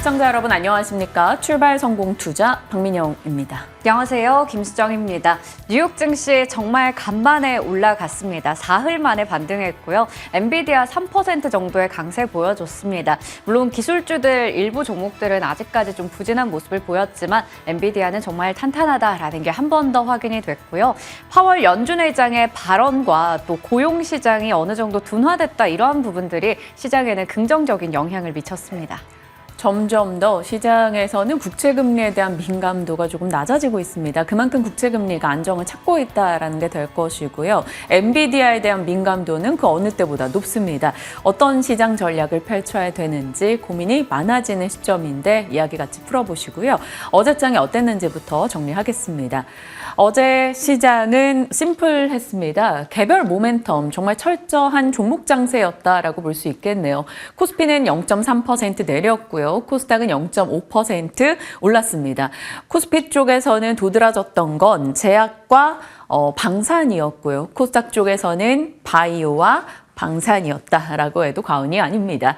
시청자 여러분 안녕하십니까? 출발 성공 투자 박민영입니다. 안녕하세요. 김수정입니다. 뉴욕 증시 정말 간만에 올라갔습니다. 사흘 만에 반등했고요. 엔비디아 3% 정도의 강세 보여줬습니다. 물론 기술주들 일부 종목들은 아직까지 좀 부진한 모습을 보였지만 엔비디아는 정말 탄탄하다라는 게 한 번 더 확인이 됐고요. 파월 연준 의장의 발언과 또 고용 시장이 어느 정도 둔화됐다 이러한 부분들이 시장에는 긍정적인 영향을 미쳤습니다. 점점 더 시장에서는 국채금리에 대한 민감도가 조금 낮아지고 있습니다. 그만큼 국채금리가 안정을 찾고 있다는 게 될 것이고요. 엔비디아에 대한 민감도는 그 어느 때보다 높습니다. 어떤 시장 전략을 펼쳐야 되는지 고민이 많아지는 시점인데 이야기 같이 풀어보시고요. 어제장이 어땠는지부터 정리하겠습니다. 어제 시장은 심플했습니다. 개별 모멘텀 정말 철저한 종목 장세였다라고 볼 수 있겠네요. 코스피는 0.3% 내렸고요. 코스닥은 0.5% 올랐습니다. 코스피 쪽에서는 도드라졌던 건 제약과 방산이었고요. 코스닥 쪽에서는 바이오와 방산이었다라고 해도 과언이 아닙니다.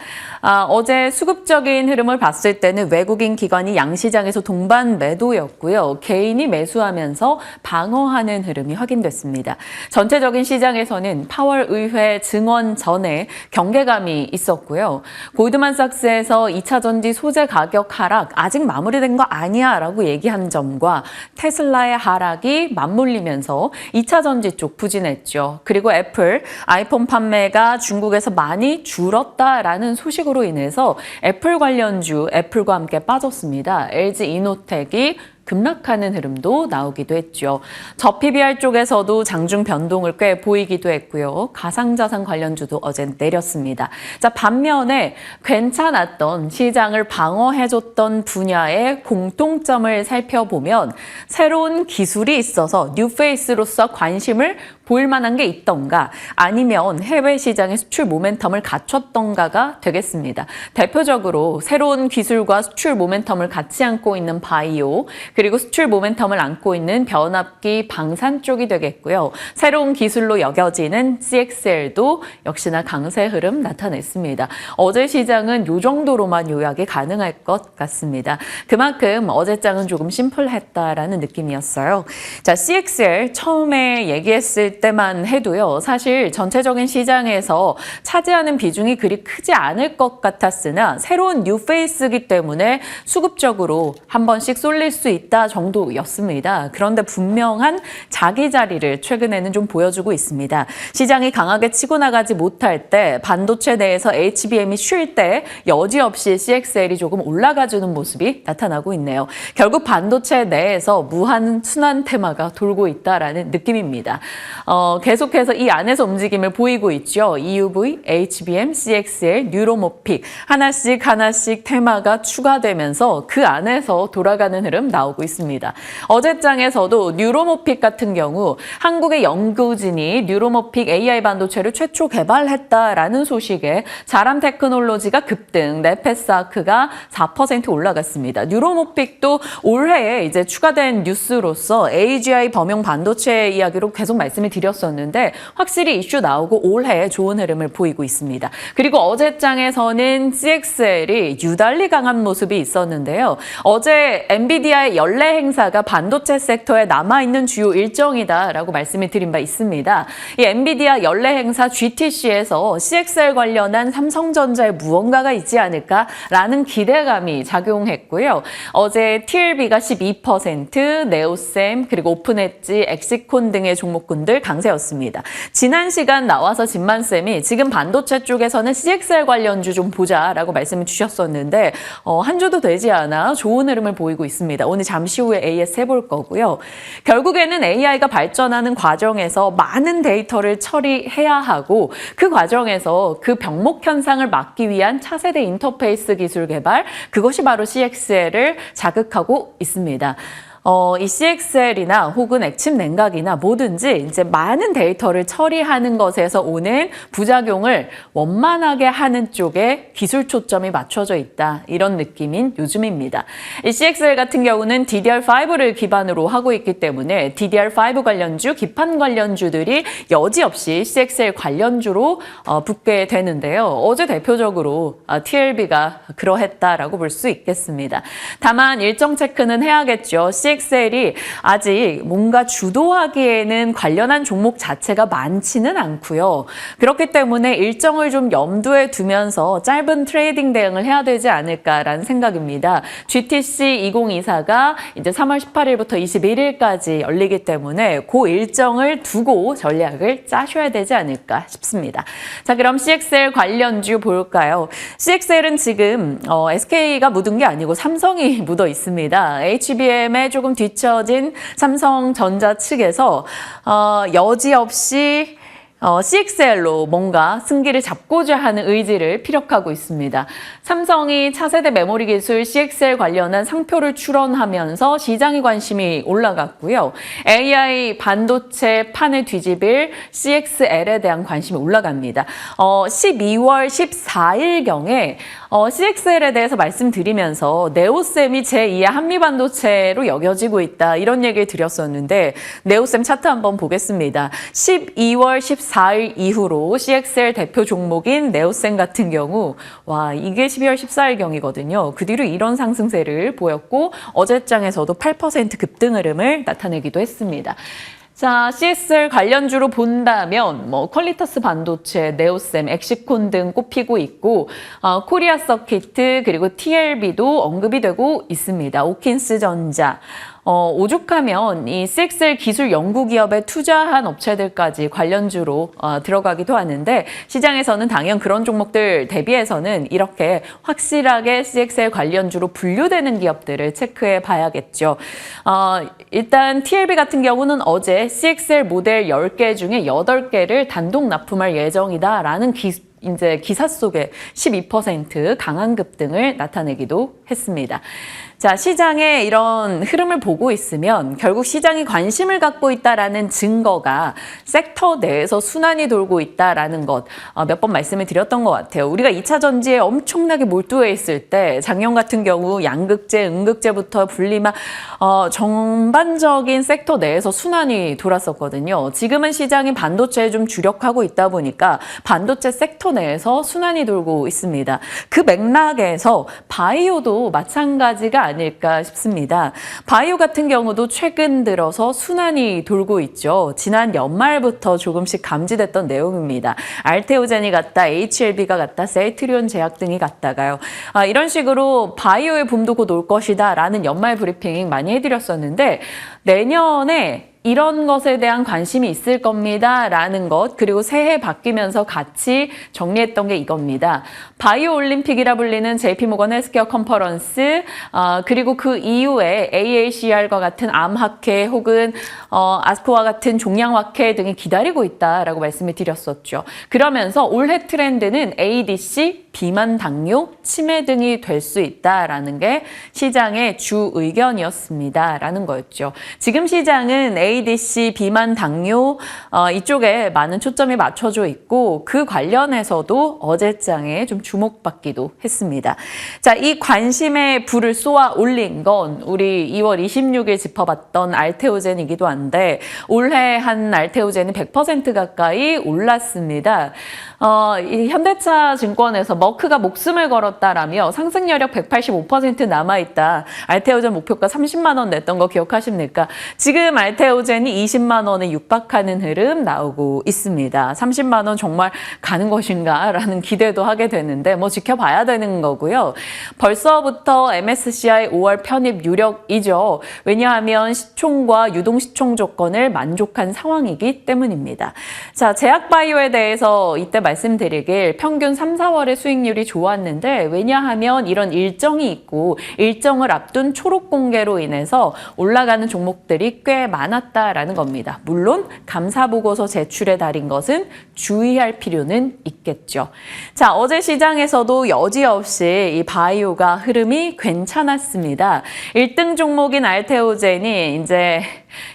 어제 수급적인 흐름을 봤을 때는 외국인 기관이 양시장에서 동반 매도였고요. 개인이 매수하면서 방어하는 흐름이 확인됐습니다. 전체적인 시장에서는 파월 의회 증언 전에 경계감이 있었고요. 골드만삭스에서 2차 전지 소재 가격 하락 아직 마무리된 거 아니야 라고 얘기한 점과 테슬라의 하락이 맞물리면서 2차 전지 쪽 부진했죠. 그리고 애플 아이폰 판매가 중국에서 많이 줄었다라는 소식으로 인해서 애플 관련주 애플과 함께 빠졌습니다. LG 이노텍이 급락하는 흐름도 나오기도 했죠. 저 PBR 쪽에서도 장중 변동을 꽤 보이기도 했고요. 가상자산 관련주도 어제 내렸습니다. 자, 반면에 괜찮았던 시장을 방어해줬던 분야의 공통점을 살펴보면 새로운 기술이 있어서 뉴페이스로서 관심을 보일 만한 게 있던가 아니면 해외 시장의 수출 모멘텀을 갖췄던가가 되겠습니다. 대표적으로 새로운 기술과 수출 모멘텀을 같이 안고 있는 바이오 그리고 수출 모멘텀을 안고 있는 변압기 방산 쪽이 되겠고요. 새로운 기술로 여겨지는 CXL도 역시나 강세 흐름 나타냈습니다. 어제 시장은 이 정도로만 요약이 가능할 것 같습니다. 그만큼 어제장은 조금 심플했다라는 느낌이었어요. 자, CXL 처음에 얘기했을 때만 해도요. 사실 전체적인 시장에서 차지하는 비중이 그리 크지 않을 것 같았으나 새로운 뉴페이스이기 때문에 수급적으로 한 번씩 쏠릴 수 있다 정도였습니다. 그런데 분명한 자기 자리를 최근에는 좀 보여주고 있습니다. 시장이 강하게 치고 나가지 못할 때 반도체 내에서 HBM이 쉴 때 여지없이 CXL이 조금 올라가주는 모습이 나타나고 있네요. 결국 반도체 내에서 무한 순환 테마가 돌고 있다라는 느낌입니다. 계속해서 이 안에서 움직임을 보이고 있죠. EUV, HBM, CXL, 뉴로모픽 하나씩 테마가 추가되면서 그 안에서 돌아가는 흐름 나오고 있습니다. 어제장에서도 뉴로모픽 같은 경우 한국의 연구진이 뉴로모픽 AI 반도체를 최초 개발했다라는 소식에 자람 테크놀로지가 급등, 네페스아크가 4% 올라갔습니다. 뉴로모픽도 올해에 이제 추가된 뉴스로서 AGI 범용 반도체 이야기로 계속 말씀을 드렸었는데 확실히 이슈 나오고 올해 좋은 흐름을 보이고 있습니다. 그리고 어제장에서는 CXL이 유달리 강한 모습이 있었는데요. 어제 엔비디아의 연례 행사가 반도체 섹터에 남아있는 주요 일정이다라고 말씀을 드린 바 있습니다. 이 엔비디아 연례 행사 GTC에서 CXL 관련한 삼성전자의 무언가가 있지 않을까라는 기대감이 작용했고요. 어제 TLB가 12%, 네오셈, 그리고 오픈엣지, 엑시콘 등의 종목군들 강세였습니다. 지난 시간 나와서 진만쌤이 지금 반도체 쪽에서는 CXL 관련주 좀 보자라고 말씀을 주셨었는데 한 주도 되지 않아 좋은 흐름을 보이고 있습니다. 오늘 잠시 후에 AS 해볼 거고요. 결국에는 AI가 발전하는 과정에서 많은 데이터를 처리해야 하고 그 과정에서 그 병목 현상을 막기 위한 차세대 인터페이스 기술 개발 그것이 바로 CXL을 자극하고 있습니다. 이 CXL이나 혹은 액침 냉각이나 뭐든지 이제 많은 데이터를 처리하는 것에서 오는 부작용을 원만하게 하는 쪽에 기술 초점이 맞춰져 있다. 이런 느낌인 요즘입니다. 이 CXL 같은 경우는 DDR5를 기반으로 하고 있기 때문에 DDR5 관련주, 기판 관련주들이 여지없이 CXL 관련주로 붙게 되는데요. 어제 대표적으로 TLB가 그러했다라고 볼 수 있겠습니다. 다만 일정 체크는 해야겠죠. CXL이 아직 뭔가 주도하기에는 관련한 종목 자체가 많지는 않고요. 그렇기 때문에 일정을 좀 염두에 두면서 짧은 트레이딩 대응을 해야 되지 않을까라는 생각입니다. GTC 2024가 이제 3월 18일부터 21일까지 열리기 때문에 그 일정을 두고 전략을 짜셔야 되지 않을까 싶습니다. 자, 그럼 CXL 관련주 볼까요? CXL은 지금 SK가 묻은 게 아니고 삼성이 묻어 있습니다. HBM에 조금 뒤처진 삼성전자 측에서 여지없이 CXL로 뭔가 승기를 잡고자 하는 의지를 피력하고 있습니다. 삼성이 차세대 메모리 기술 CXL 관련한 상표를 출원하면서 시장의 관심이 올라갔고요. AI 반도체 판을 뒤집을 CXL에 대한 관심이 올라갑니다. 12월 14일경에 CXL에 대해서 말씀드리면서 네오셈이 제2의 한미반도체로 여겨지고 있다. 이런 얘기를 드렸었는데 네오셈 차트 한번 보겠습니다. 12월 14일 이후로 CXL 대표 종목인 네오셈 같은 경우 이게 12월 14일경이거든요. 그 뒤로 이런 상승세를 보였고 어제장에서도 8% 급등 흐름을 나타내기도 했습니다. 자, CXL 관련주로 본다면 퀄리터스 반도체, 네오셈, 엑시콘 등 꼽히고 있고 코리아 서키트 그리고 TLB도 언급이 되고 있습니다. 오킨스 전자. 오죽하면 이 CXL 기술 연구 기업에 투자한 업체들까지 관련주로 들어가기도 하는데 시장에서는 당연 그런 종목들 대비해서는 이렇게 확실하게 CXL 관련주로 분류되는 기업들을 체크해 봐야겠죠. 일단 TLB 같은 경우는 어제 CXL 모델 10개 중에 8개를 단독 납품할 예정이다라는 이제 기사 속에 12% 강한 급등을 나타내기도 했습니다. 자, 시장의 이런 흐름을 보고 있으면 결국 시장이 관심을 갖고 있다라는 증거가 섹터 내에서 순환이 돌고 있다라는 것 몇 번 말씀을 드렸던 것 같아요. 우리가 2차 전지에 엄청나게 몰두해 있을 때 작년 같은 경우 양극재, 음극재부터 분리막 전반적인 섹터 내에서 순환이 돌았었거든요. 지금은 시장이 반도체에 좀 주력하고 있다 보니까 반도체 섹터 내에서 순환이 돌고 있습니다. 그 맥락에서 바이오도 마찬가지가 아닐까 싶습니다. 바이오 같은 경우도 최근 들어서 순환이 돌고 있죠. 지난 연말부터 조금씩 감지됐던 내용입니다. 알테오젠이 갔다, HLB가 갔다, 셀트리온 제약 등이 갔다가요. 이런 식으로 바이오의 붐도 곧 올 것이다 라는 연말 브리핑 많이 해드렸었는데 내년에 이런 것에 대한 관심이 있을 겁니다. 라는 것, 그리고 새해 바뀌면서 같이 정리했던 게 이겁니다. 바이오 올림픽이라 불리는 JP모건 헬스케어 컨퍼런스, 그리고 그 이후에 AACR과 같은 암학회 혹은 아스코와 같은 종양학회 등이 기다리고 있다라고 말씀을 드렸었죠. 그러면서 올해 트렌드는 ADC, 비만 당뇨, 치매 등이 될 수 있다라는 게 시장의 주 의견이었습니다. 라는 거였죠. 지금 시장은 ADC, 비만 당뇨 이쪽에 많은 초점이 맞춰져 있고 그 관련해서도 어제장에 좀 주목받기도 했습니다. 자, 이 관심의 불을 쏘아 올린 건 우리 2월 26일 짚어봤던 알테오젠이기도 한데 올해 한 알테오젠이 100% 가까이 올랐습니다. 이 현대차 증권에서 머크가 목숨을 걸었다라며 상승 여력 185% 남아있다. 알테오젠 목표가 30만 원 냈던 거 기억하십니까? 지금 알테오젠이 20만 원에 육박하는 흐름 나오고 있습니다. 30만 원 정말 가는 것인가 라는 기대도 하게 되는데 지켜봐야 되는 거고요. 벌써부터 MSCI 5월 편입 유력이죠. 왜냐하면 시총과 유동시총 조건을 만족한 상황이기 때문입니다. 자, 제약바이오에 대해서 이때 말씀드리길 평균 3, 4월에 수익 수익률이 좋았는데 왜냐하면 이런 일정이 있고 일정을 앞둔 초록 공개로 인해서 올라가는 종목들이 꽤 많았다라는 겁니다. 물론 감사보고서 제출의 달인 것은 주의할 필요는 있겠죠. 자, 어제 시장에서도 여지없이 이 바이오가 흐름이 괜찮았습니다. 1등 종목인 알테오젠이 이제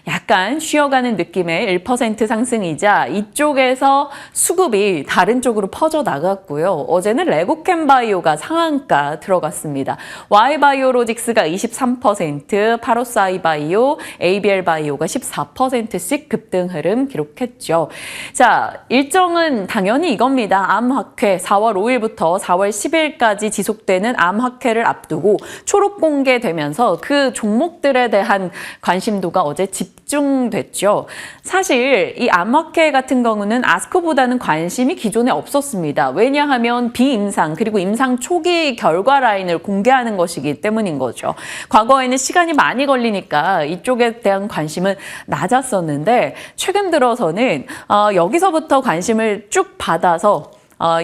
약간 쉬어가는 느낌의 1% 상승이자 이쪽에서 수급이 다른 쪽으로 퍼져 나갔고요. 어제는 레고캠바이오가 상한가 들어갔습니다. Y바이오로직스가 23%, 파로사이바이오, ABL바이오가 14%씩 급등 흐름 기록했죠. 자, 일정은 당연히 이겁니다. 암학회 4월 5일부터 4월 10일까지 지속되는 암학회를 앞두고 초록 공개되면서 그 종목들에 대한 관심도가 어제 집중됐죠. 사실 이 암학회 같은 경우는 아스코보다는 관심이 기존에 없었습니다. 왜냐하면 비임상 그리고 임상 초기 결과 라인을 공개하는 것이기 때문인 거죠. 과거에는 시간이 많이 걸리니까 이쪽에 대한 관심은 낮았었는데 최근 들어서는 여기서부터 관심을 쭉 받아서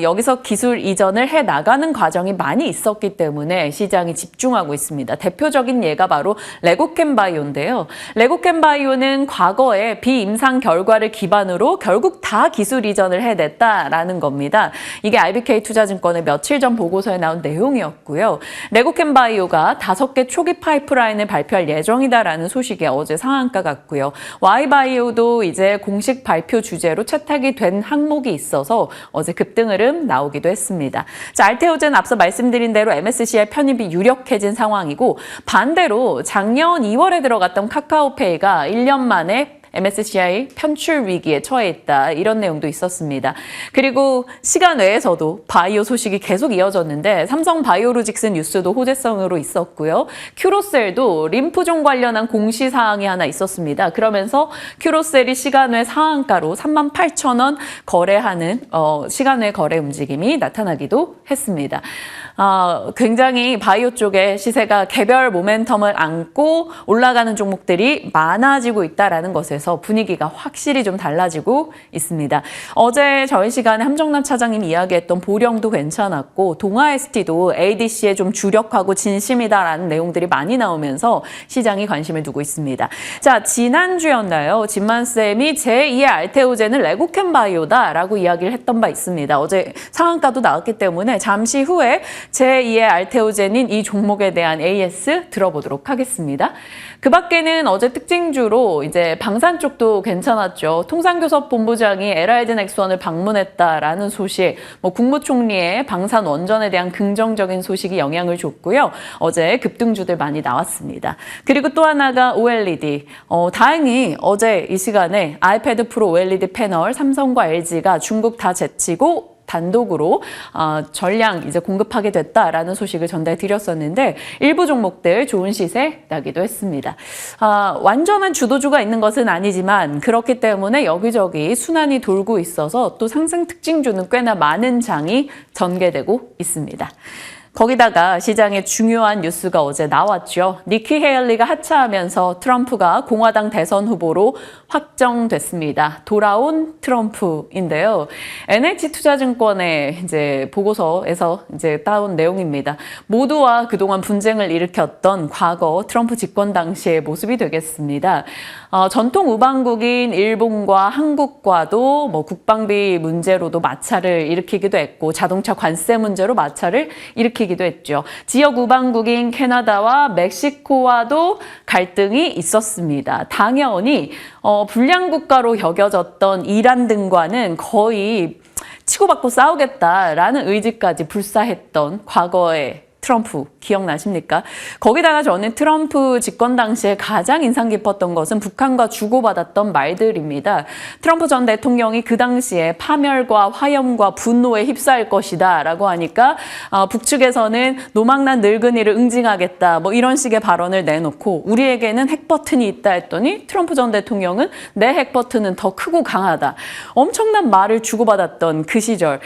여기서 기술 이전을 해 나가는 과정이 많이 있었기 때문에 시장이 집중하고 있습니다. 대표적인 예가 바로 레고캠바이오인데요. 레고캠바이오는 과거에 비임상 결과를 기반으로 결국 다 기술 이전을 해냈다라는 겁니다. 이게 RBK 투자증권의 며칠 전 보고서에 나온 내용이었고요. 레고캠바이오가 5개 초기 파이프라인을 발표할 예정이다라는 소식에 어제 상한가 갔고요. Y바이오도 이제 공식 발표 주제로 채택이 된 항목이 있어서 어제 급등 흐름 나오기도 했습니다. 자, 알테오젠 앞서 말씀드린 대로 MSCI 편입이 유력해진 상황이고 반대로 작년 2월에 들어갔던 카카오페이가 1년 만에 MSCI 편출 위기에 처해 있다. 이런 내용도 있었습니다. 그리고 시간 외에서도 바이오 소식이 계속 이어졌는데 삼성 바이오로직스 뉴스도 호재성으로 있었고요. 큐로셀도 림프종 관련한 공시사항이 하나 있었습니다. 그러면서 큐로셀이 시간 외 상한가로 38,000원 거래하는 시간 외 거래 움직임이 나타나기도 했습니다. 굉장히 바이오 쪽의 시세가 개별 모멘텀을 안고 올라가는 종목들이 많아지고 있다는 것에서 분위기가 확실히 좀 달라지고 있습니다. 어제 저희 시간에 함정남 차장님 이야기했던 보령도 괜찮았고 동아ST도 ADC에 좀 주력하고 진심이다라는 내용들이 많이 나오면서 시장이 관심을 두고 있습니다. 자, 지난주였나요? 진만쌤이 제2의 알테오젠은 레고캠바이오다라고 이야기를 했던 바 있습니다. 어제 상한가도 나왔기 때문에 잠시 후에 제2의 알테오젠인 이 종목에 대한 AS 들어보도록 하겠습니다. 그 밖에는 어제 특징주로 이제 방산 쪽도 괜찮았죠. 통상교섭 본부장이 LRD 넥스원을 방문했다라는 소식, 국무총리의 방산 원전에 대한 긍정적인 소식이 영향을 줬고요. 어제 급등주들 많이 나왔습니다. 그리고 또 하나가 OLED. 다행히 어제 이 시간에 아이패드 프로 OLED 패널 삼성과 LG가 중국 다 제치고 단독으로 전량 이제 공급하게 됐다라는 소식을 전달드렸었는데 일부 종목들 좋은 시세 나기도 했습니다. 완전한 주도주가 있는 것은 아니지만 그렇기 때문에 여기저기 순환이 돌고 있어서 또 상승 특징주는 꽤나 많은 장이 전개되고 있습니다. 거기다가 시장에 중요한 뉴스가 어제 나왔죠. 니키 헤일리가 하차하면서 트럼프가 공화당 대선 후보로 확정됐습니다. 돌아온 트럼프인데요. NH투자증권의 이제 보고서에서 이제 따온 내용입니다. 모두와 그동안 분쟁을 일으켰던 과거 트럼프 집권 당시의 모습이 되겠습니다. 전통 우방국인 일본과 한국과도 국방비 문제로도 마찰을 일으키기도 했고 자동차 관세 문제로 마찰을 일으키기도 했죠. 지역 우방국인 캐나다와 멕시코와도 갈등이 있었습니다. 당연히 불량 국가로 여겨졌던 이란 등과는 거의 치고받고 싸우겠다라는 의지까지 불사했던 과거의 트럼프 기억나십니까? 거기다가 저는 트럼프 집권 당시에 가장 인상 깊었던 것은 북한과 주고받았던 말들입니다. 트럼프 전 대통령이 그 당시에 파멸과 화염과 분노에 휩싸일 것이다 라고 하니까 북측에서는 노망난 늙은이를 응징하겠다 이런 식의 발언을 내놓고 우리에게는 핵버튼이 있다 했더니 트럼프 전 대통령은 내 핵버튼은 더 크고 강하다. 엄청난 말을 주고받았던 그 시절.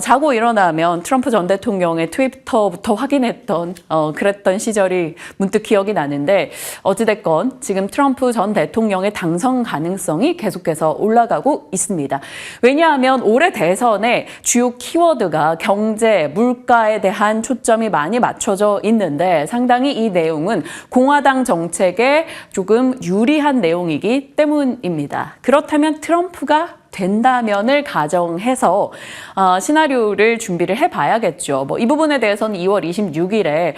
자고 일어나면 트럼프 전 대통령의 트위터부터 확인해 고민했던 그랬던 시절이 문득 기억이 나는데 어찌됐건 지금 트럼프 전 대통령의 당선 가능성이 계속해서 올라가고 있습니다. 왜냐하면 올해 대선의 주요 키워드가 경제, 물가에 대한 초점이 많이 맞춰져 있는데 상당히 이 내용은 공화당 정책에 조금 유리한 내용이기 때문입니다. 그렇다면 트럼프가 된다면을 가정해서 시나리오를 준비를 해봐야겠죠. 이 부분에 대해서는 2월 26일에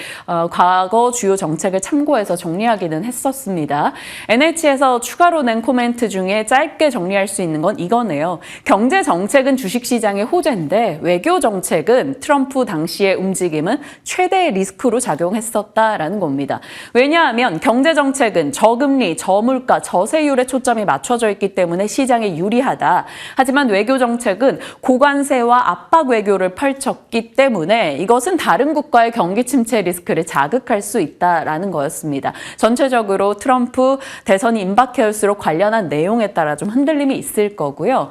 과거 주요 정책을 참고해서 정리하기는 했었습니다. NH에서 추가로 낸 코멘트 중에 짧게 정리할 수 있는 건 이거네요. 경제 정책은 주식시장의 호재인데 외교 정책은 트럼프 당시의 움직임은 최대의 리스크로 작용했었다라는 겁니다. 왜냐하면 경제 정책은 저금리, 저물가, 저세율에 초점이 맞춰져 있기 때문에 시장에 유리하다. 하지만 외교 정책은 고관세와 압박 외교를 펼쳤기 때문에 이것은 다른 국가의 경기 침체 리스크를 자극할 수 있다라는 거였습니다. 전체적으로 트럼프 대선이 임박해올수록 관련한 내용에 따라 좀 흔들림이 있을 거고요.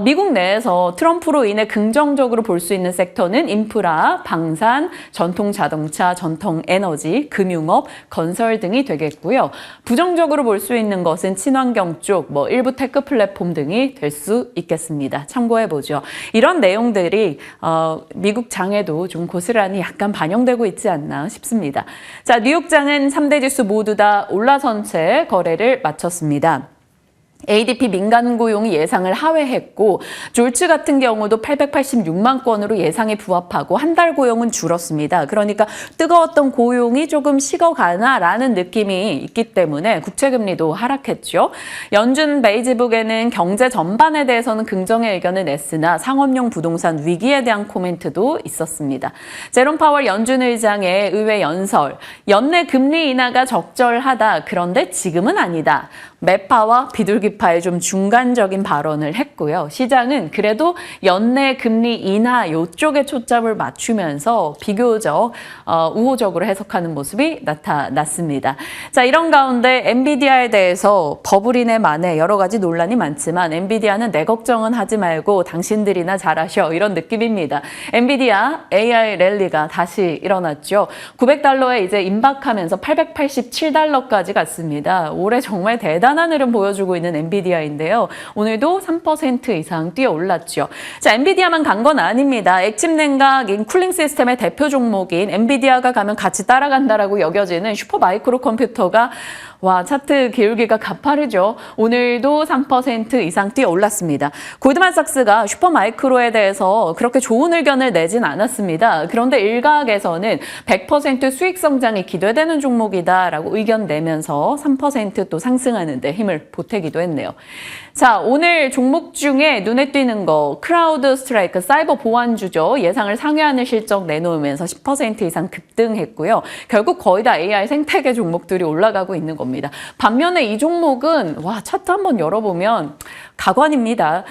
미국 내에서 트럼프로 인해 긍정적으로 볼 수 있는 섹터는 인프라, 방산, 전통 자동차, 전통 에너지, 금융업, 건설 등이 되겠고요. 부정적으로 볼 수 있는 것은 친환경 쪽, 일부 테크 플랫폼 등이 될 수 있겠습니다. 참고해보죠. 이런 내용들이 미국 장에도 좀 고스란히 약간 반영되고 있지 않나 싶습니다. 자, 뉴욕장은 3대 지수 모두 다 올라선 채 거래를 마쳤습니다. ADP 민간 고용이 예상을 하회했고 졸츠 같은 경우도 886만 건으로 예상에 부합하고 한 달 고용은 줄었습니다. 그러니까 뜨거웠던 고용이 조금 식어가나라는 느낌이 있기 때문에 국채금리도 하락했죠. 연준 베이지북에는 경제 전반에 대해서는 긍정의 의견을 냈으나 상업용 부동산 위기에 대한 코멘트도 있었습니다. 제롬 파월 연준 의장의 의회 연설, 연내 금리 인하가 적절하다. 그런데 지금은 아니다. 매파와 비둘기파의 좀 중간적인 발언을 했고요. 시장은 그래도 연내 금리 인하 이쪽에 초점을 맞추면서 비교적 우호적으로 해석하는 모습이 나타났습니다. 자, 이런 가운데 엔비디아에 대해서 버블이네 만에 여러 가지 논란이 많지만 엔비디아는 내 걱정은 하지 말고 당신들이나 잘하셔 이런 느낌입니다. 엔비디아 AI 랠리가 다시 일어났죠. $900에 이제 임박하면서 $887까지 갔습니다. 올해 정말 대단한 흐름 보여주고 있는 엔비디아인데요. 오늘도 3% 이상 뛰어 올랐죠. 자, 엔비디아만 간 건 아닙니다. 액침 냉각인 쿨링 시스템의 대표 종목인 엔비디아가 가면 같이 따라간다라고 여겨지는 슈퍼마이크로 컴퓨터가 차트 기울기가 가파르죠. 오늘도 3% 이상 뛰어 올랐습니다. 골드만삭스가 슈퍼마이크로에 대해서 그렇게 좋은 의견을 내진 않았습니다. 그런데 일각에서는 100% 수익 성장이 기대되는 종목이다라고 의견 내면서 3% 또 상승하는 데 힘을 보태기도 했네요. 자, 오늘 종목 중에 눈에 띄는 거 크라우드 스트라이크 사이버 보안주죠. 예상을 상회하는 실적 내놓으면서 10% 이상 급등했고요. 결국 거의 다 AI 생태계 종목들이 올라가고 있는 겁니다. 반면에 이 종목은 차트 한번 열어보면 가관입니다.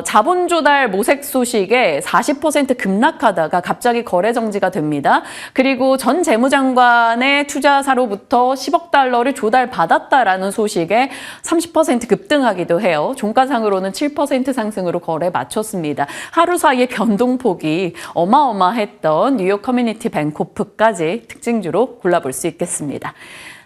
자본 조달 모색 소식에 40% 급락하다가 갑자기 거래 정지가 됩니다. 그리고 전 재무장관의 투자사로부터 10억 달러를 조달받았다라는 소식에 30% 급등하기도 해요. 종가상으로는 7% 상승으로 거래 마쳤습니다. 하루 사이에 변동폭이 어마어마했던 뉴욕 커뮤니티 뱅코프까지 특징주로 골라볼 수 있겠습니다.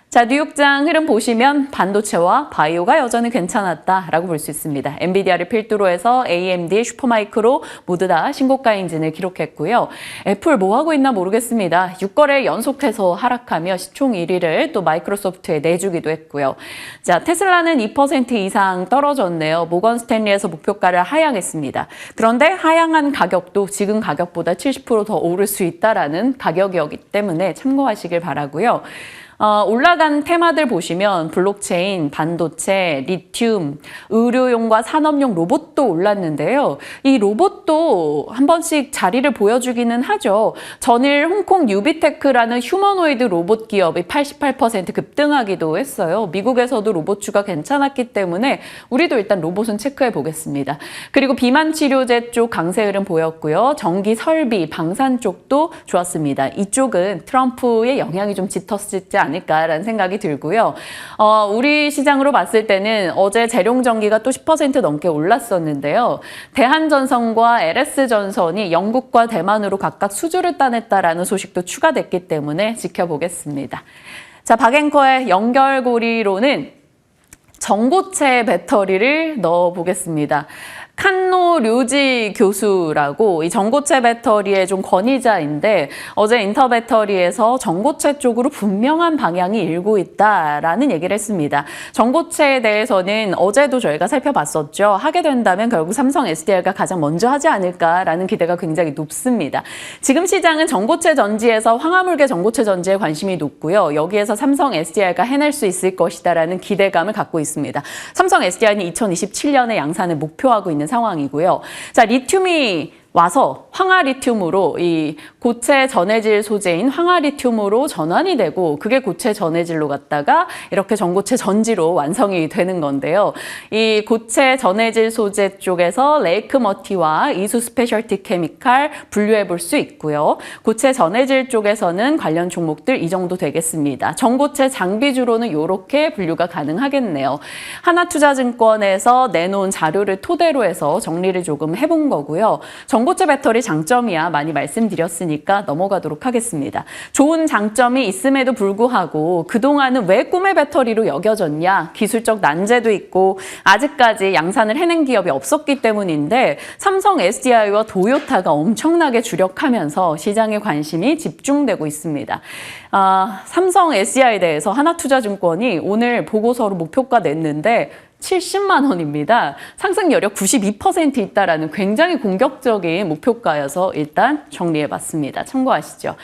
자, 뉴욕장 흐름 보시면 반도체와 바이오가 여전히 괜찮았다라고 볼 수 있습니다. 엔비디아를 필두로 해서 AMD, 슈퍼마이크로 모두 다 신고가 행진을 기록했고요. 애플 뭐 하고 있나 모르겠습니다. 6거래 연속해서 하락하며 시총 1위를 또 마이크로소프트에 내주기도 했고요. 자, 테슬라는 2% 이상 떨어졌네요. 모건 스탠리에서 목표가를 하향했습니다. 그런데 하향한 가격도 지금 가격보다 70% 더 오를 수 있다라는 가격이었기 때문에 참고하시길 바라고요. 올라간 테마들 보시면 블록체인, 반도체, 리튬, 의료용과 산업용 로봇도 올랐는데요. 이 로봇도 한 번씩 자리를 보여주기는 하죠. 전일 홍콩 뉴비테크라는 휴머노이드 로봇 기업이 88% 급등하기도 했어요. 미국에서도 로봇주가 괜찮았기 때문에 우리도 일단 로봇은 체크해 보겠습니다. 그리고 비만 치료제 쪽 강세 흐름 보였고요. 전기 설비, 방산 쪽도 좋았습니다. 이쪽은 트럼프의 영향이 좀 짙었지 않을까 않을까라는 생각이 들고요. 우리 시장으로 봤을 때는 어제 재룡전기가 또 10% 넘게 올랐었는데요. 대한전선과 LS전선이 영국과 대만으로 각각 수주를 따냈다라는 소식도 추가됐기 때문에 지켜보겠습니다. 자, 박앵커의 연결고리로는 전고체 배터리를 넣어보겠습니다. 칸노 류지 교수라고 이 전고체 배터리의 좀 권위자인데 어제 인터배터리에서 전고체 쪽으로 분명한 방향이 일고 있다라는 얘기를 했습니다. 전고체에 대해서는 어제도 저희가 살펴봤었죠. 하게 된다면 결국 삼성 SDI가 가장 먼저 하지 않을까라는 기대가 굉장히 높습니다. 지금 시장은 전고체 전지에서 황화물계 전고체 전지에 관심이 높고요. 여기에서 삼성 SDI가 해낼 수 있을 것이다라는 기대감을 갖고 있습니다. 삼성 SDI는 2027년에 양산을 목표하고 있는 상황이고요. 자, 리튬이 와서 황화리튬으로 이 고체 전해질 소재인 황화리튬으로 전환이 되고 그게 고체 전해질로 갔다가 이렇게 전고체 전지로 완성이 되는 건데요. 이 고체 전해질 소재 쪽에서 레이크머티와 이수 스페셜티 케미칼 분류해 볼 수 있고요. 고체 전해질 쪽에서는 관련 종목들 이 정도 되겠습니다. 전고체 장비주로는 이렇게 분류가 가능하겠네요. 하나투자증권에서 내놓은 자료를 토대로 해서 정리를 조금 해본 거고요. 전고체 배터리 장점이야 많이 말씀드렸으니까 넘어가도록 하겠습니다. 좋은 장점이 있음에도 불구하고 그동안은 왜 꿈의 배터리로 여겨졌냐? 기술적 난제도 있고 아직까지 양산을 해낸 기업이 없었기 때문인데 삼성 SDI와 도요타가 엄청나게 주력하면서 시장의 관심이 집중되고 있습니다. 삼성 SDI에 대해서 하나투자증권이 오늘 보고서로 목표가 냈는데 70만 원입니다. 상승 여력 92% 있다라는 굉장히 공격적인 목표가여서 일단 정리해봤습니다. 참고하시죠.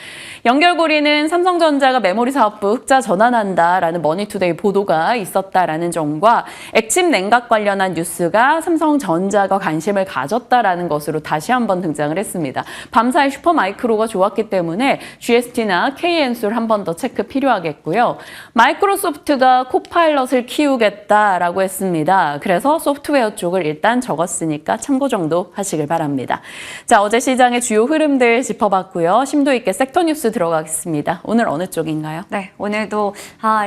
연결고리는 삼성전자가 메모리 사업부 흑자 전환한다라는 머니투데이 보도가 있었다라는 점과 액침 냉각 관련한 뉴스가 삼성전자가 관심을 가졌다라는 것으로 다시 한번 등장을 했습니다. 밤사이 슈퍼마이크로가 좋았기 때문에 GST나 KN수를 한 번 더 체크 필요하겠고요. 마이크로소프트가 코파일럿을 키우겠다라고 했습니다. 그래서 소프트웨어 쪽을 일단 적었으니까 참고 정도 하시길 바랍니다. 자, 어제 시장의 주요 흐름들 짚어봤고요. 심도 있게 섹터 뉴스 들어가겠습니다. 오늘 어느 쪽인가요? 네, 오늘도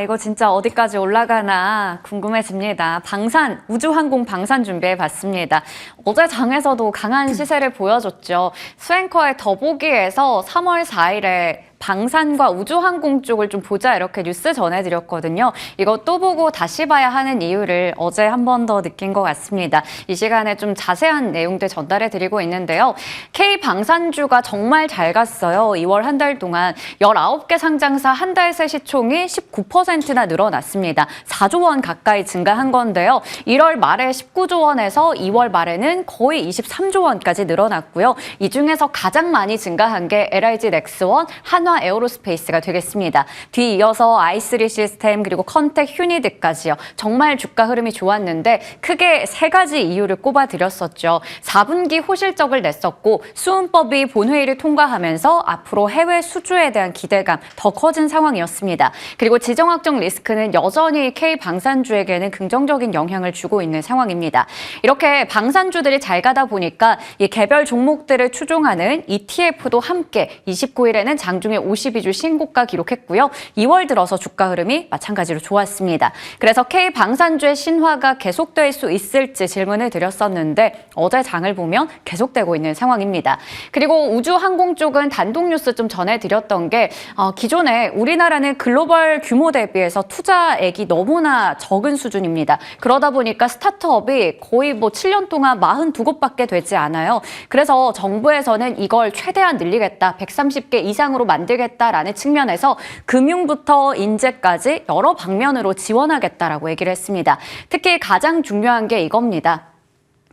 이거 진짜 어디까지 올라가나 궁금해집니다. 우주항공 방산 준비해봤습니다. 어제 장에서도 강한 시세를 보여줬죠. 수앵커의 더보기에서 3월 4일에 방산과 우주항공 쪽을 좀 보자 이렇게 뉴스 전해드렸거든요. 이거 또 보고 다시 봐야 하는 이유를 어제 한 번 더 느낀 것 같습니다. 이 시간에 좀 자세한 내용들 전달해드리고 있는데요. K방산주가 정말 잘 갔어요. 2월 한 달 동안 19개 상장사 한 달 새 시총이 19%나 늘어났습니다. 4조 원 가까이 증가한 건데요. 1월 말에 19조 원에서 2월 말에는 거의 23조 원까지 늘어났고요. 이 중에서 가장 많이 증가한 게 LIG 넥스원, 한화 에어로스페이스가 되겠습니다. 뒤이어서 i3 시스템 그리고 컨텍 휴니드까지요. 정말 주가 흐름이 좋았는데 크게 세 가지 이유를 꼽아드렸었죠. 4분기 호실적을 냈었고 수은법이 본회의를 통과하면서 앞으로 해외 수주에 대한 기대감 더 커진 상황이었습니다. 그리고 지정학적 리스크는 여전히 K방산주에게는 긍정적인 영향을 주고 있는 상황입니다. 이렇게 방산주들이 잘 가다 보니까 이 개별 종목들을 추종하는 ETF도 함께 29일에는 장중에 52주 신고가 기록했고요. 2월 들어서 주가 흐름이 마찬가지로 좋았습니다. 그래서 K방산주의 신화가 계속될 수 있을지 질문을 드렸었는데 어제 장을 보면 계속되고 있는 상황입니다. 그리고 우주항공 쪽은 단독 뉴스 좀 전해드렸던 게 기존에 우리나라는 글로벌 규모 대비해서 투자액이 너무나 적은 수준입니다. 그러다 보니까 스타트업이 거의 7년 동안 42곳밖에 되지 않아요. 그래서 정부에서는 이걸 최대한 늘리겠다. 130개 이상으로 만들겠다라는 측면에서 금융부터 인재까지 여러 방면으로 지원하겠다라고 얘기를 했습니다. 특히 가장 중요한 게 이겁니다.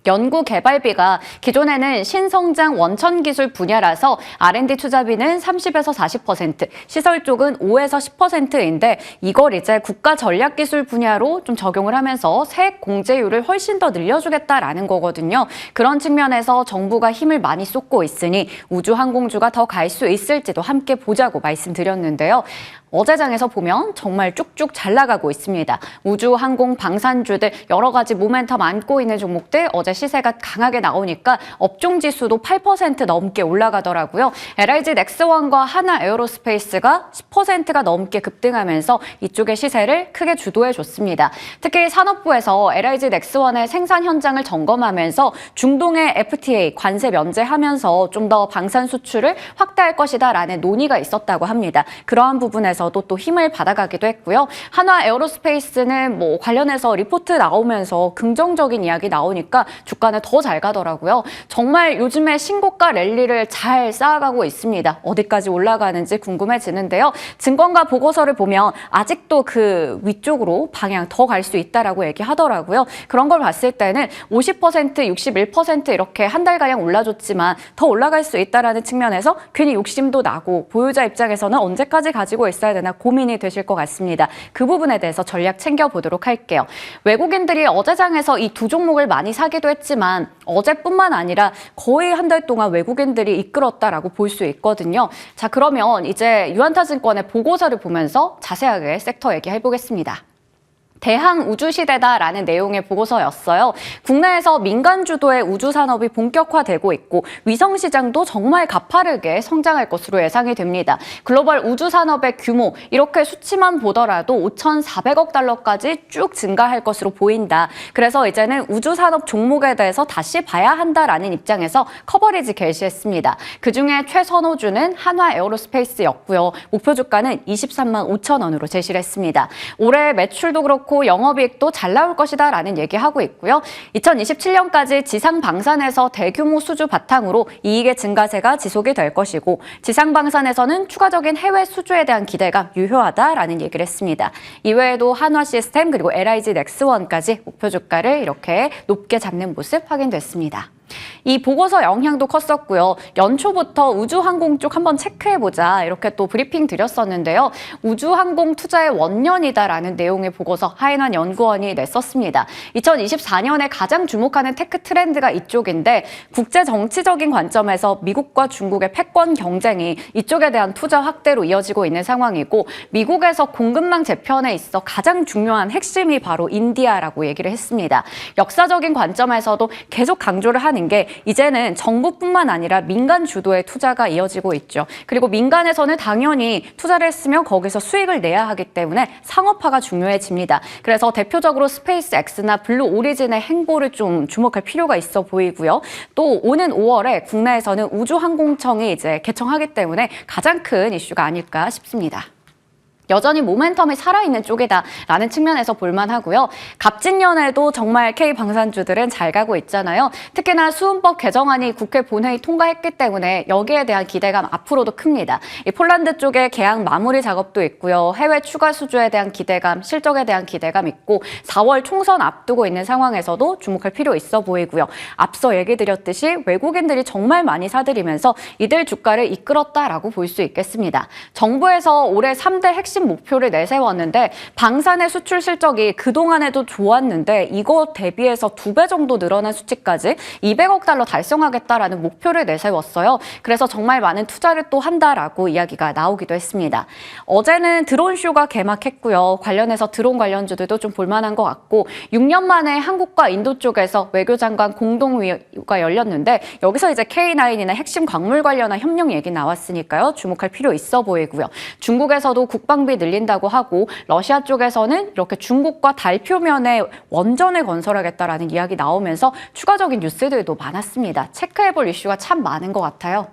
연구개발비가 기존에는 신성장 원천기술 분야라서 R&D 투자비는 30에서 40%, 시설 쪽은 5에서 10%인데 이걸 이제 국가전략기술 분야로 좀 적용을 하면서 세액 공제율을 훨씬 더 늘려주겠다라는 거거든요. 그런 측면에서 정부가 힘을 많이 쏟고 있으니 우주항공주가 더 갈 수 있을지도 함께 보자고 말씀드렸는데요. 어제장에서 보면 정말 쭉쭉 잘 나가고 있습니다. 우주, 항공, 방산주들 여러 가지 모멘텀 안고 있는 종목들 어제 시세가 강하게 나오니까 업종 지수도 8% 넘게 올라가더라고요. LIG 넥스원과 하나 에어로스페이스가 10%가 넘게 급등하면서 이쪽의 시세를 크게 주도해줬습니다. 특히 산업부에서 LIG 넥스원의 생산 현장을 점검하면서 중동의 FTA 관세 면제하면서 좀 더 방산 수출을 확대할 것이다라는 논의가 있었다고 합니다. 그러한 부분에서도 또 힘을 받아가기도 했고요. 한화 에어로스페이스는 관련해서 리포트 나오면서 긍정적인 이야기 나오니까 주가는 더 잘 가더라고요. 정말 요즘에 신고가 랠리를 잘 쌓아가고 있습니다. 어디까지 올라가는지 궁금해지는데요. 증권가 보고서를 보면 아직도 그 위쪽으로 방향 더 갈 수 있다라고 얘기하더라고요. 그런 걸 봤을 때는 50%, 61% 이렇게 한 달가량 올라줬지만 더 올라갈 수 있다라는 측면에서 괜히 욕심도 나고 보유자 입장에서는 언제까지 가지고 있어야 되나 고민이 되실 것 같습니다. 그 부분에 대해서 전략 챙겨보도록 할게요. 외국인들이 어제장에서 이 두 종목을 많이 사기도 했지만 어제뿐만 아니라 거의 한 달 동안 외국인들이 이끌었다라고 볼 수 있거든요. 자, 그러면 이제 유한타증권의 보고서를 보면서 자세하게 섹터 얘기해보겠습니다. 대항우주시대다라는 내용의 보고서였어요. 국내에서 민간 주도의 우주산업이 본격화되고 있고 위성시장도 정말 가파르게 성장할 것으로 예상이 됩니다. 글로벌 우주산업의 규모 이렇게 수치만 보더라도 5,400억 달러까지 쭉 증가할 것으로 보인다. 그래서 이제는 우주산업 종목에 대해서 다시 봐야 한다라는 입장에서 커버리지 개시했습니다. 그중에 최선호주는 한화 에어로스페이스였고요. 목표 주가는 23만 5천 원으로 제시를 했습니다. 올해 매출도 그렇고 영업이익도 잘 나올 것이다라는 얘기하고 있고요. 2027년까지 지상 방산에서 대규모 수주 바탕으로 이익의 증가세가 지속이 될 것이고 지상 방산에서는 추가적인 해외 수주에 대한 기대가 유효하다라는 얘기를 했습니다. 이외에도 한화 시스템 그리고 LIG 넥스원까지 목표 주가를 이렇게 높게 잡는 모습 확인됐습니다. 이 보고서 영향도 컸었고요. 연초부터 우주항공 쪽 한번 체크해보자 이렇게 또 브리핑 드렸었는데요. 우주항공 투자의 원년이다라는 내용의 보고서 하인환 연구원이 냈었습니다. 2024년에 가장 주목하는 테크 트렌드가 이쪽인데 국제 정치적인 관점에서 미국과 중국의 패권 경쟁이 이쪽에 대한 투자 확대로 이어지고 있는 상황이고 미국에서 공급망 재편에 있어 가장 중요한 핵심이 바로 인디아라고 얘기를 했습니다. 역사적인 관점에서도 계속 강조를 하는 게 이제는 정부뿐만 아니라 민간 주도의 투자가 이어지고 있죠. 그리고 민간에서는 당연히 투자를 했으면 거기서 수익을 내야 하기 때문에 상업화가 중요해집니다. 그래서 대표적으로 스페이스X나 블루 오리진의 행보를 좀 주목할 필요가 있어 보이고요. 또 오는 5월에 국내에서는 우주항공청이 이제 개청하기 때문에 가장 큰 이슈가 아닐까 싶습니다. 여전히 모멘텀이 살아있는 쪽이다라는 측면에서 볼만하고요. 갑진년에도 정말 K방산주들은 잘 가고 있잖아요. 특히나 수은법 개정안이 국회 본회의 통과했기 때문에 여기에 대한 기대감 앞으로도 큽니다. 이 폴란드 쪽에 계약 마무리 작업도 있고요. 해외 추가 수주에 대한 기대감, 실적에 대한 기대감 있고 4월 총선 앞두고 있는 상황에서도 주목할 필요 있어 보이고요. 앞서 얘기 드렸듯이 외국인들이 정말 많이 사들이면서 이들 주가를 이끌었다라고 볼 수 있겠습니다. 정부에서 올해 3대 핵심 목표를 내세웠는데 방산의 수출 실적이 그동안에도 좋았는데 이거 대비해서 2배 정도 늘어난 수치까지 200억 달러 달성하겠다라는 목표를 내세웠어요. 그래서 정말 많은 투자를 또 한다라고 이야기가 나오기도 했습니다. 어제는 드론쇼가 개막했고요. 관련해서 드론 관련주들도 좀 볼만한 것 같고 6년 만에 한국과 인도 쪽에서 외교장관 공동회의가 열렸는데 여기서 이제 K9이나 핵심 광물 관련한 협력 얘기 나왔으니까요. 주목할 필요 있어 보이고요. 중국에서도 국방비 늘린다고 하고 러시아 쪽에서는 이렇게 중국과 달 표면에 원전을 건설하겠다라는 이야기 나오면서 추가적인 뉴스들도 많았습니다. 체크해볼 이슈가 참 많은 것 같아요.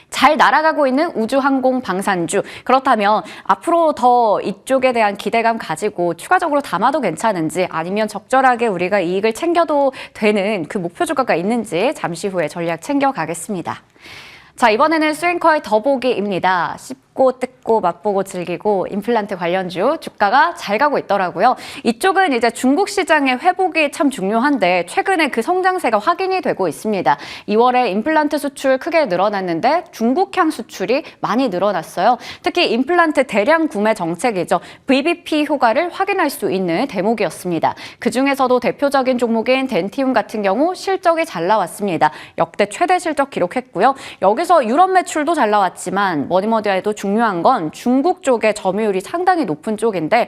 잘 날아가고 있는 우주항공 방산주. 그렇다면 앞으로 더 이쪽에 대한 기대감 가지고 추가적으로 담아도 괜찮은지 아니면 적절하게 우리가 이익을 챙겨도 되는 그 목표 주가가 있는지 잠시 후에 전략 챙겨가겠습니다. 자, 이번에는 스윙커의 더보기입니다. 씹고 뜯고 맛보고 즐기고 임플란트 관련주 주가가 잘 가고 있더라고요. 이쪽은 이제 중국 시장의 회복이 참 중요한데 최근에 그 성장세가 확인이 되고 있습니다. 2월에 임플란트 수출 크게 늘어났는데 중국향 수출이 많이 늘어났어요. 특히 임플란트 대량 구매 정책이죠. VBP 효과를 확인할 수 있는 대목이었습니다. 그중에서도 대표적인 종목인 덴티움 같은 경우 실적이 잘 나왔습니다. 역대 최대 실적 기록했고요. 여기서 유럽 매출도 잘 나왔지만 뭐니뭐니 해도 중요한 건 건 중국 쪽의 점유율이 상당히 높은 쪽인데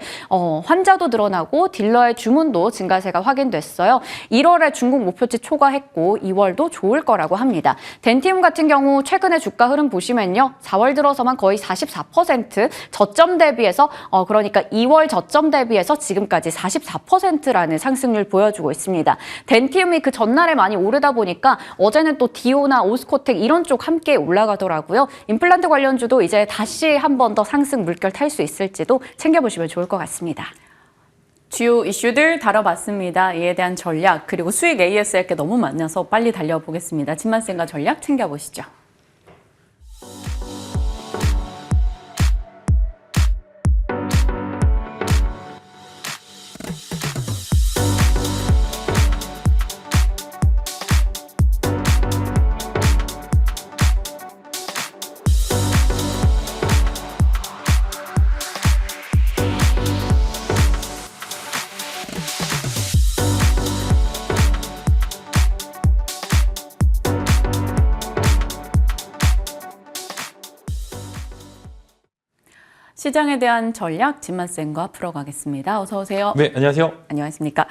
환자도 늘어나고 딜러의 주문도 증가세가 확인됐어요. 1월에 중국 목표치 초과했고 2월도 좋을 거라고 합니다. 덴티움 같은 경우 최근에 주가 흐름 보시면요. 4월 들어서만 거의 44% 저점 대비해서 그러니까 2월 저점 대비해서 지금까지 44%라는 상승률 보여주고 있습니다. 덴티움이 그 전날에 많이 오르다 보니까 어제는 또 디오나 오스코텍 이런 쪽 함께 올라가더라고요. 임플란트 관련주도 이제 다시 한 번 더 상승 물결 탈 수 있을지도 챙겨보시면 좋을 것 같습니다. 주요 이슈들 다뤄봤습니다. 이에 대한 전략 그리고 수익 ASR께 너무 많아서 빨리 달려보겠습니다. 진만쌤과 전략 챙겨보시죠. 시장에 대한 전략 진만쌤과 풀어가겠습니다. 어서 오세요. 네, 안녕하세요. 안녕하십니까.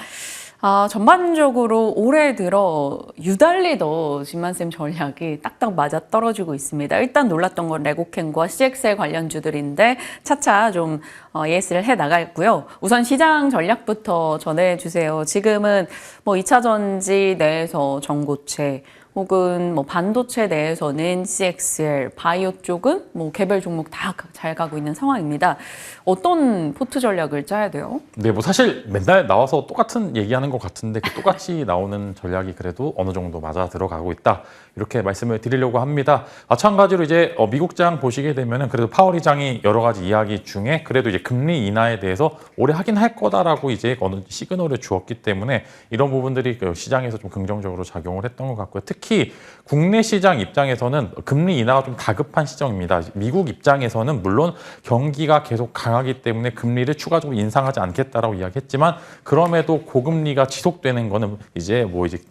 전반적으로 올해 들어 유달리 더 진만쌤 전략이 딱딱 맞아 떨어지고 있습니다. 일단 놀랐던 건 레고캔과 CXL 관련주들인데 차차 좀 예스를 해 나갈고요. 우선 시장 전략부터 전해주세요. 지금은 뭐 2차 전지 내에서 전고체 혹은 뭐 반도체 내에서는 CXL, 바이오 쪽은 뭐 개별 종목 다 잘 가고 있는 상황입니다. 어떤 포트 전략을 짜야 돼요? 네, 뭐 사실 맨날 나와서 똑같은 얘기하는 것 같은데 그 똑같이 나오는 전략이 그래도 어느 정도 맞아 들어가고 있다. 이렇게 말씀을 드리려고 합니다. 마찬가지로 이제 미국장 보시게 되면은 그래도 파월 의장이 여러 가지 이야기 중에 그래도 이제 금리 인하에 대해서 올해 하긴 할 거다라고 이제 어느 시그널을 주었기 때문에 이런 부분들이 그 시장에서 좀 긍정적으로 작용을 했던 것 같고요. 특히 국내 시장 입장에서는 금리 인하가 좀 다급한 시점입니다. 미국 입장에서는 물론 경기가 계속 강하기 때문에 금리를 추가적으로 인상하지 않겠다라고 이야기했지만 그럼에도 고금리가 지속되는 거는 이제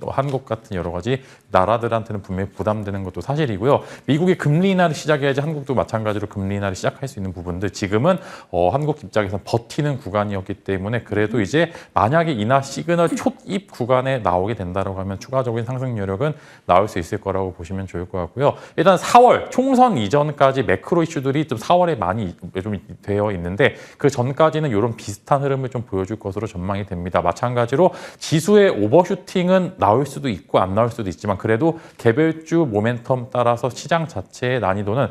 한국 같은 여러 가지 나라들한테는 분명히 부담되는 것도 사실이고요. 미국이 금리 인하를 시작해야지 한국도 마찬가지로 금리 인하를 시작할 수 있는 부분들 지금은 한국 입장에서 버티는 구간이었기 때문에 그래도 이제 만약에 인하 시그널 초입 구간에 나오게 된다고 하면 추가적인 상승 여력은 나올 수 있을 거라고 보시면 좋을 것 같고요. 일단 4월 총선 이전까지 매크로 이슈들이 좀 4월에 많이 좀 되어 있는데 그 전까지는 이런 비슷한 흐름을 좀 보여줄 것으로 전망이 됩니다. 마찬가지로 지수의 오버슈팅은 나올 수도 있고 안 나올 수도 있지만 그래도 개별주 모멘텀 따라서 시장 자체의 난이도는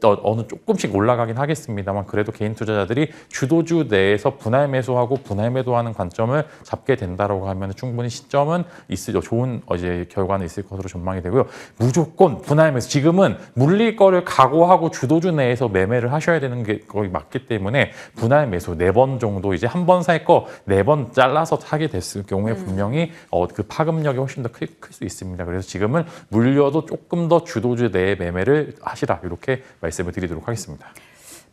어느 조금씩 올라가긴 하겠습니다만 그래도 개인 투자자들이 주도주 내에서 분할 매수하고 분할 매도하는 관점을 잡게 된다라고 하면 충분히 시점은 있으죠. 좋은 이제 결과는 있을 것으로 전망이 되고요. 무조건 분할 매수. 지금은 물릴 거를 각오하고 주도주 내에서 매매를 하셔야 되는 게 거의 맞기 때문에 분할 매수 4번 정도 이제 한 번 살 거 4번 잘라서 사게 됐을 경우에 분명히 그 파급력이 훨씬 더 클 수 있습니다. 그래서 지금은 물려도 조금 더 주도주 내에 매매를 하시라 이렇게 말씀을 드리도록 하겠습니다.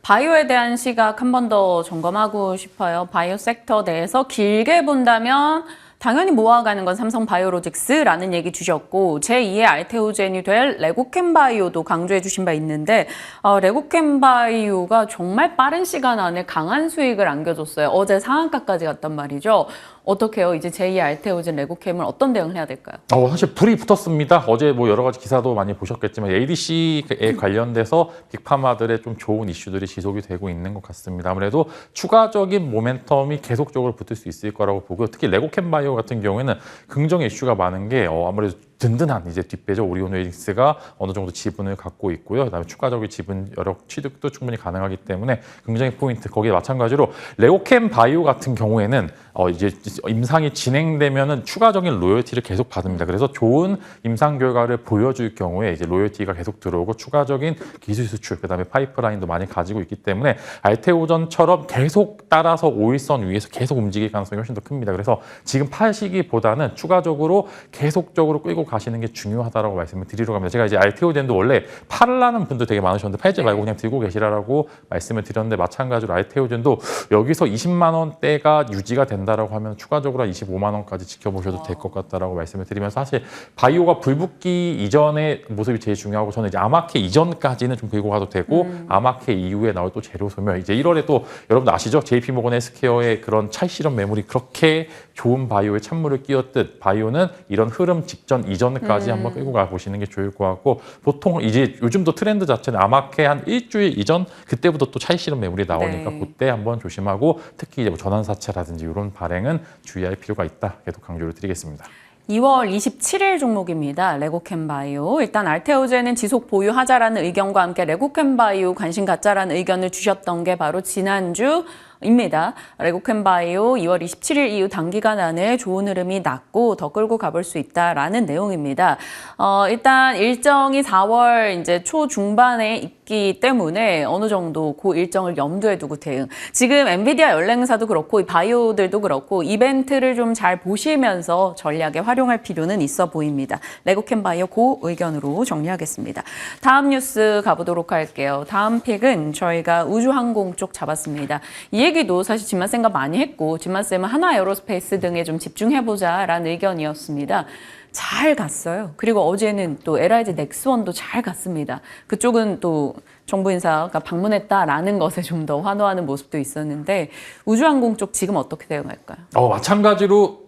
바이오에 대한 시각 한 번 더 점검하고 싶어요. 바이오 섹터 내에서 길게 본다면 당연히 모아가는 건 삼성바이오로직스라는 얘기 주셨고 제2의 알테오젠이 될 레고캔바이오도 강조해 주신 바 있는데 레고캔바이오가 정말 빠른 시간 안에 강한 수익을 안겨줬어요. 어제 상한가까지 갔단 말이죠. 어떻게 해요? 이제 제2의 알테오젠 레고캠을 어떤 대응을 해야 될까요? 사실 불이 붙었습니다. 어제 뭐 여러 가지 기사도 많이 보셨겠지만 ADC에 관련돼서 빅파마들의 좀 좋은 이슈들이 지속이 되고 있는 것 같습니다. 아무래도 추가적인 모멘텀이 계속적으로 붙을 수 있을 거라고 보고요. 특히 레고캠바이오 같은 경우에는 긍정 이슈가 많은 게 아무래도 든든한 이제 뒷배죠. 오리온웨딩스가 어느 정도 지분을 갖고 있고요. 그다음에 추가적인 지분 여력 취득도 충분히 가능하기 때문에 굉장히 포인트. 거기에 마찬가지로 레고캠 바이오 같은 경우에는 이제 임상이 진행되면은 추가적인 로열티를 계속 받습니다. 그래서 좋은 임상 결과를 보여줄 경우에 이제 로열티가 계속 들어오고 추가적인 기술 수출, 그다음에 파이프라인도 많이 가지고 있기 때문에 알테오전처럼 계속 따라서 5일선 위에서 계속 움직일 가능성이 훨씬 더 큽니다. 그래서 지금 파시기보다는 추가적으로 계속적으로 끌고 가시는 게 중요하다라고 말씀을 드리려고 합니다. 제가 이제 알테오젠도 원래 팔라는 분도 되게 많으셨는데 팔지 말고 그냥 들고 계시라고 말씀을 드렸는데 마찬가지로 알테오젠도 여기서 20만 원대가 유지가 된다라고 하면 추가적으로 한 25만 원까지 지켜보셔도 될 것 같다라고 말씀을 드리면서 사실 바이오가 불붙기 이전의 모습이 제일 중요하고 저는 이제 아마케 이전까지는 좀 들고 가도 되고 아마케 이후에 나올 또 재료 소멸 이제 1월에 또 여러분들 아시죠? JP모건 헬스케어의 그런 찰실험 매물이 그렇게 좋은 바이오에 찬물을 끼얹듯 바이오는 이런 흐름 직전 이전까지 한번 끌고 가 보시는 게 좋을 것 같고 보통 이제 요즘도 트렌드 자체는 아마케 한 일주일 이전 그때부터 또 찰실험 매물이 나오니까 네. 그때 한번 조심하고 특히 이제 뭐 전환사채라든지 이런 발행은 주의할 필요가 있다. 계속 강조를 드리겠습니다. 2월 27일 종목입니다. 레고캠바이오. 일단 알테오젠은 지속 보유하자라는 의견과 함께 레고캠바이오 관심 갖자라는 의견을 주셨던 게 바로 지난주입니다. 레고캠바이오 2월 27일 이후 단기간 안에 좋은 흐름이 났고 더 끌고 가볼 수 있다라는 내용입니다. 일단 일정이 4월 이제 초중반에 있기 때문에 어느 정도 그 일정을 염두에 두고 대응. 지금 엔비디아 연례행사도 그렇고 바이오들도 그렇고 이벤트를 좀 잘 보시면서 전략에 활용할 필요는 있어 보입니다. 레고캠바이오 그 의견으로 정리하겠습니다. 다음 뉴스 가보도록 할게요. 다음 픽은 저희가 우주항공 쪽 잡았습니다. 이 얘기도 사실 진만쌤과 많이 했고 진만쌤은 하나에어로스페이스 등에 좀 집중해보자라는 의견이었습니다. 잘 갔어요. 그리고 어제는 또 LIG 넥스원도 잘 갔습니다. 그쪽은 또 정부 인사가 방문했다라는 것에 좀 더 환호하는 모습도 있었는데 우주항공 쪽 지금 어떻게 대응할까요? 마찬가지로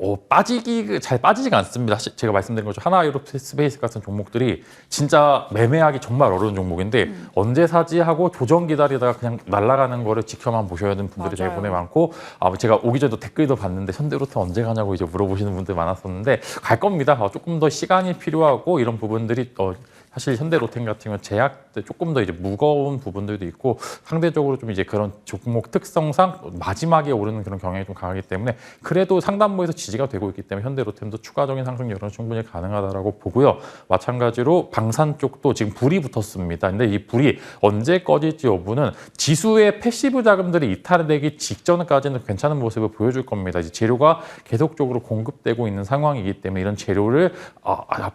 잘 빠지지가 않습니다. 제가 말씀드린 것처럼 하나에어로스페이스 같은 종목들이 진짜 매매하기 정말 어려운 종목인데 언제 사지 하고 조정 기다리다가 그냥 날아가는 거를 지켜만 보셔야 되는 분들이 맞아요. 대부분에 많고 제가 오기 전에도 댓글도 봤는데 현대로템 언제 가냐고 이제 물어보시는 분들 많았었는데 갈 겁니다. 조금 더 시간이 필요하고 이런 부분들이 사실 현대로템 같은 경우는 제약 조금 더 이제 무거운 부분들도 있고 상대적으로 좀 이제 그런 종목 특성상 마지막에 오르는 그런 경향이 좀 강하기 때문에 그래도 상단부에서 지지가 되고 있기 때문에 현대로템도 추가적인 상승률은 충분히 가능하다라고 보고요. 마찬가지로 방산 쪽도 지금 불이 붙었습니다. 근데 이 불이 언제 꺼질지 여부는 지수의 패시브 자금들이 이탈되기 직전까지는 괜찮은 모습을 보여줄 겁니다. 이제 재료가 계속적으로 공급되고 있는 상황이기 때문에 이런 재료를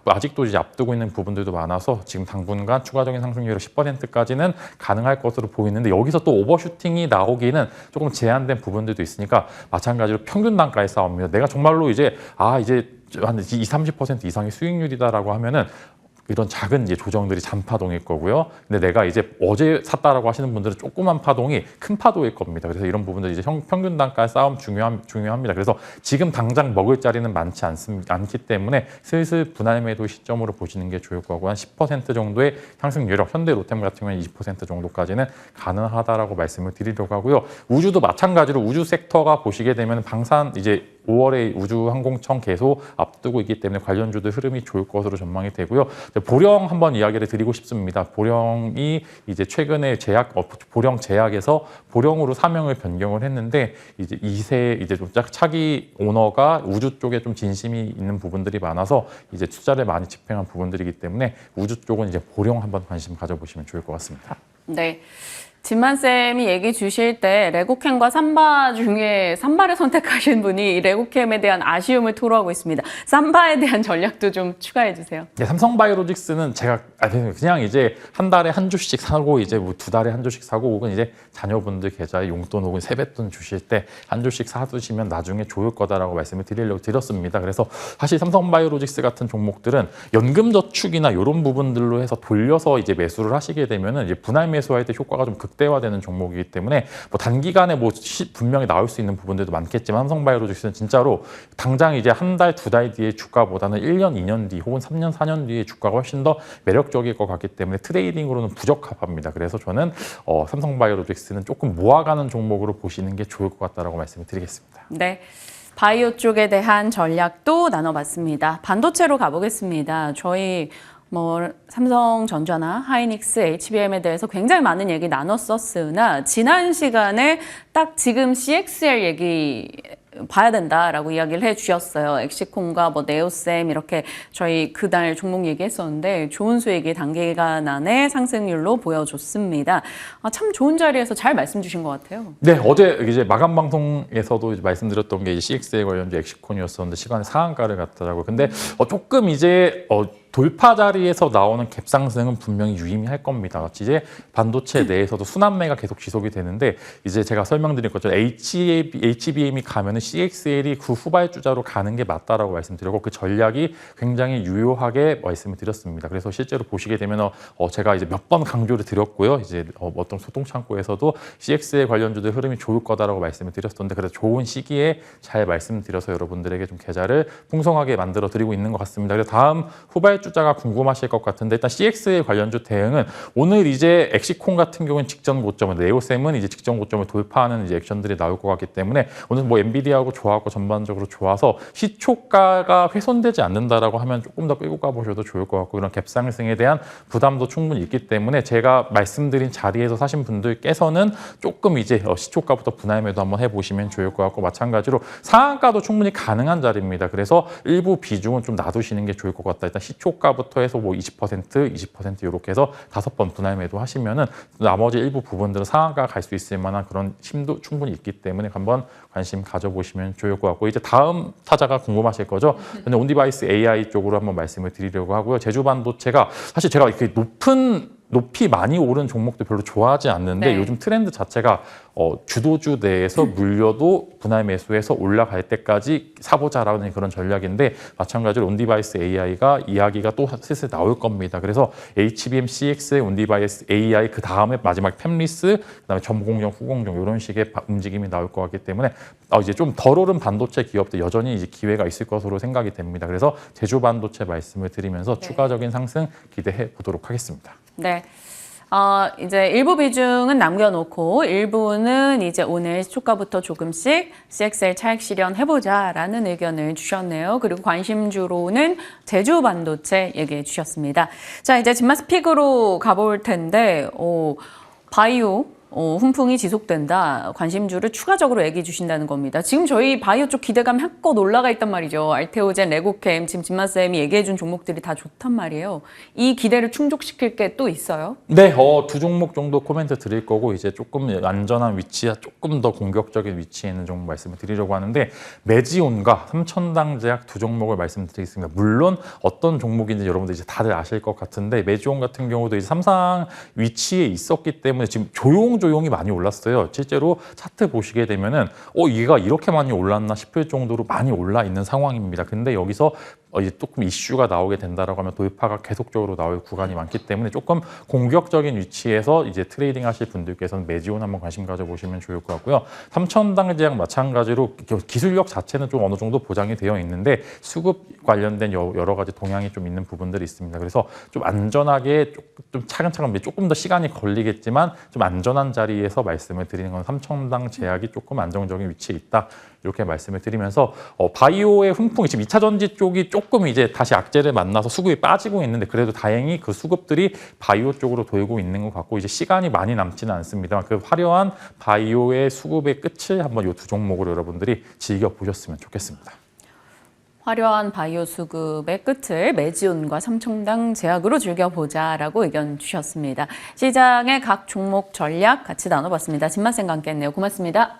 아직도 이제 앞두고 있는 부분들도 많아서 지금 당분간 추가적인 상승률 10%까지는 가능할 것으로 보이는데 여기서 또 오버슈팅이 나오기는 조금 제한된 부분들도 있으니까 마찬가지로 평균 단가의 싸움입니다. 내가 정말로 이제 한 20-30% 이상의 수익률이다라고 하면은 이런 작은 이제 조정들이 잔파동일 거고요. 근데 내가 이제 어제 샀다라고 하시는 분들은 조그만 파동이 큰 파도일 겁니다. 그래서 이런 부분들 이제 평균 단가의 싸움 중요합니다. 그래서 지금 당장 먹을 자리는 많지 않기 때문에 슬슬 분할 매도 시점으로 보시는 게 좋을 거고 한 10% 정도의 상승 여력, 현대로템 같은 경우는 20% 정도까지는 가능하다라고 말씀을 드리려고 하고요. 우주도 마찬가지로 우주 섹터가 보시게 되면 방산 이제 5월에 우주항공청 개소 앞두고 있기 때문에 관련주들 흐름이 좋을 것으로 전망이 되고요. 보령 한번 이야기를 드리고 싶습니다. 보령이 이제 최근에 보령 제약에서 보령으로 사명을 변경을 했는데 이제 2세 이제 좀 차기 오너가 우주 쪽에 좀 진심이 있는 부분들이 많아서 이제 투자를 많이 집행한 부분들이기 때문에 우주 쪽은 이제 보령 한번 관심 가져보시면 좋을 것 같습니다. 네. 진만쌤이 얘기 주실 때 레고캠과 삼바 중에 삼바를 선택하신 분이 이 레고캠에 대한 아쉬움을 토로하고 있습니다. 삼바에 대한 전략도 좀 추가해 주세요. 네, 삼성바이오로직스는 제가 그냥 이제 한 달에 한 주씩 사고 이제 뭐 2달에 한 주씩 사고 혹은 이제 자녀분들 계좌에 용돈 혹은 세뱃돈 주실 때 한 주씩 사두시면 나중에 좋을 거다라고 말씀을 드렸습니다. 그래서 사실 삼성바이오로직스 같은 종목들은 연금저축이나 이런 부분들로 해서 돌려서 이제 매수를 하시게 되면은 이제 분할 매수할 때 효과가 좀 극대화되는 종목이기 때문에 뭐 단기간에 분명히 나올 수 있는 부분들도 많겠지만 삼성바이오로직스는 진짜로 당장 이제 한 달, 2달 뒤에 주가보다는 1년, 2년 뒤 혹은 3년, 4년 뒤에 주가가 훨씬 더 매력적일 것 같기 때문에 트레이딩으로는 부적합합니다. 그래서 저는 삼성바이오로직스는 조금 모아가는 종목으로 보시는 게 좋을 것 같다라고 말씀을 드리겠습니다. 네. 바이오 쪽에 대한 전략도 나눠봤습니다. 반도체로 가보겠습니다. 저희 삼성전자나 하이닉스, HBM에 대해서 굉장히 많은 얘기 나눴었으나 지난 시간에 딱 지금 CXL 얘기 봐야 된다라고 이야기를 해주셨어요. 엑시콘과 뭐 네오셈 이렇게 저희 그날 종목 얘기했었는데 좋은 수익이 단기간 안에 상승률로 보여줬습니다. 참 좋은 자리에서 잘 말씀 주신 것 같아요. 네, 어제 이제 마감 방송에서도 이제 말씀드렸던 게 이제 CX에 관련된 엑시콘이었었는데 시간에 상한가를 갔더라고요. 근데 조금 이제 돌파 자리에서 나오는 갭 상승은 분명히 유의미할 겁니다. 이제 반도체 내에서도 순환매가 계속 지속이 되는데 이제 제가 설명드린 것처럼 HBM이 가면은 CXL이 그 후발주자로 가는 게 맞다라고 말씀드렸고 그 전략이 굉장히 유효하게 말씀을 드렸습니다. 그래서 실제로 보시게 되면 제가 이제 몇 번 강조를 드렸고요. 이제 어떤 소통창고에서도 CXL 관련주들 흐름이 좋을 거다라고 말씀을 드렸었는데 그래서 좋은 시기에 잘 말씀드려서 여러분들에게 좀 계좌를 풍성하게 만들어 드리고 있는 것 같습니다. 그래서 다음 후발주자가 궁금하실 것 같은데 일단 CXL 관련주 대응은 오늘 이제 엑시콘 같은 경우는 직전 고점을 네오셈은 이제 직전 고점을 돌파하는 이제 액션들이 나올 것 같기 때문에 오늘 뭐 엔비디아하고 조합하고 전반적으로 좋아서 시초가가 훼손되지 않는다라고 하면 조금 더 끌고 가보셔도 좋을 것 같고 이런 갭 상승에 대한 부담도 충분히 있기 때문에 제가 말씀드린 자리에서 사신 분들께서는 조금 이제 시초가부터 분할 매도 한번 해보시면 좋을 것 같고 마찬가지로 상한가도 충분히 가능한 자리입니다. 그래서 일부 비중은 좀 놔두시는 게 좋을 것 같다. 일단 시초가부터 해서 뭐 20% 이렇게 해서 5번 분할 매도 하시면은 나머지 일부 부분들은 상한가 갈 수 있을 만한 그런 힘도 충분히 있기 때문에 한번 관심 가져보시면 좋을 것 같고 이제 다음 타자가 궁금하실 거죠. 근데 온디바이스 AI 쪽으로 한번 말씀을 드리려고 하고요. 제주 반도체가 사실 제가 이렇게 높이 많이 오른 종목도 별로 좋아하지 않는데 네. 요즘 트렌드 자체가 주도주 내에서 물려도 분할 매수해서 올라갈 때까지 사보자라는 그런 전략인데 마찬가지로 온디바이스 AI가 이야기가 또 슬슬 나올 겁니다. 그래서 HBM, CX, 온디바이스 AI 그 다음에 마지막 팹리스, 그다음에 전공정, 후공정 이런 식의 움직임이 나올 것 같기 때문에 이제 좀 덜 오른 반도체 기업들 여전히 이제 기회가 있을 것으로 생각이 됩니다. 그래서 제주 반도체 말씀을 드리면서 추가적인 상승 기대해 보도록 하겠습니다. 네. 이제 일부 비중은 남겨놓고 일부는 이제 오늘 시초가부터 조금씩 CXL 차익 실현해보자라는 의견을 주셨네요. 그리고 관심주로는 제주 반도체 얘기해 주셨습니다. 자, 이제 진마스픽으로 가볼 텐데, 바이오. 훈풍이 지속된다. 관심주를 추가적으로 얘기해 주신다는 겁니다. 지금 저희 바이오 쪽 기대감이 한껏 올라가 있단 말이죠. 알테오젠, 레고캠, 지금 진마쌤이 얘기해 준 종목들이 다 좋단 말이에요. 이 기대를 충족시킬 게 또 있어요? 네, 두 종목 정도 코멘트 드릴 거고 이제 조금 안전한 위치야 조금 더 공격적인 위치에 있는 종목 말씀을 드리려고 하는데 메지온과 삼천당 제약 두 종목을 말씀드리겠습니다. 물론 어떤 종목인지 여러분들 이제 다들 아실 것 같은데 메지온 같은 경우도 이제 삼상 위치에 있었기 때문에 지금 조용히 많이 올랐어요. 실제로 차트 보시게 되면은 얘가 이렇게 많이 올랐나 싶을 정도로 많이 올라 있는 상황입니다. 근데 여기서 이제 조금 이슈가 나오게 된다라고 하면 돌파가 계속적으로 나올 구간이 많기 때문에 조금 공격적인 위치에서 이제 트레이딩 하실 분들께서는 메지온 한번 관심 가져보시면 좋을 것 같고요. 삼천당제약 마찬가지로 기술력 자체는 좀 어느 정도 보장이 되어 있는데 수급 관련된 여러 가지 동향이 좀 있는 부분들이 있습니다. 그래서 좀 안전하게 좀 차근차근 조금 더 시간이 걸리겠지만 좀 안전한 자리에서 말씀을 드리는 건 삼천당제약이 조금 안정적인 위치에 있다. 이렇게 말씀을 드리면서 바이오의 훈풍이 지금 2차 전지 쪽이 조금 이제 다시 악재를 만나서 수급이 빠지고 있는데 그래도 다행히 그 수급들이 바이오 쪽으로 돌고 있는 것 같고 이제 시간이 많이 남지는 않습니다만 그 화려한 바이오의 수급의 끝을 한번 이 두 종목으로 여러분들이 즐겨보셨으면 좋겠습니다. 화려한 바이오 수급의 끝을 메지온과 삼청당 제약으로 즐겨보자라고 의견 주셨습니다. 시장의 각 종목 전략 같이 나눠봤습니다. 진맛생과 함께 했네요. 고맙습니다.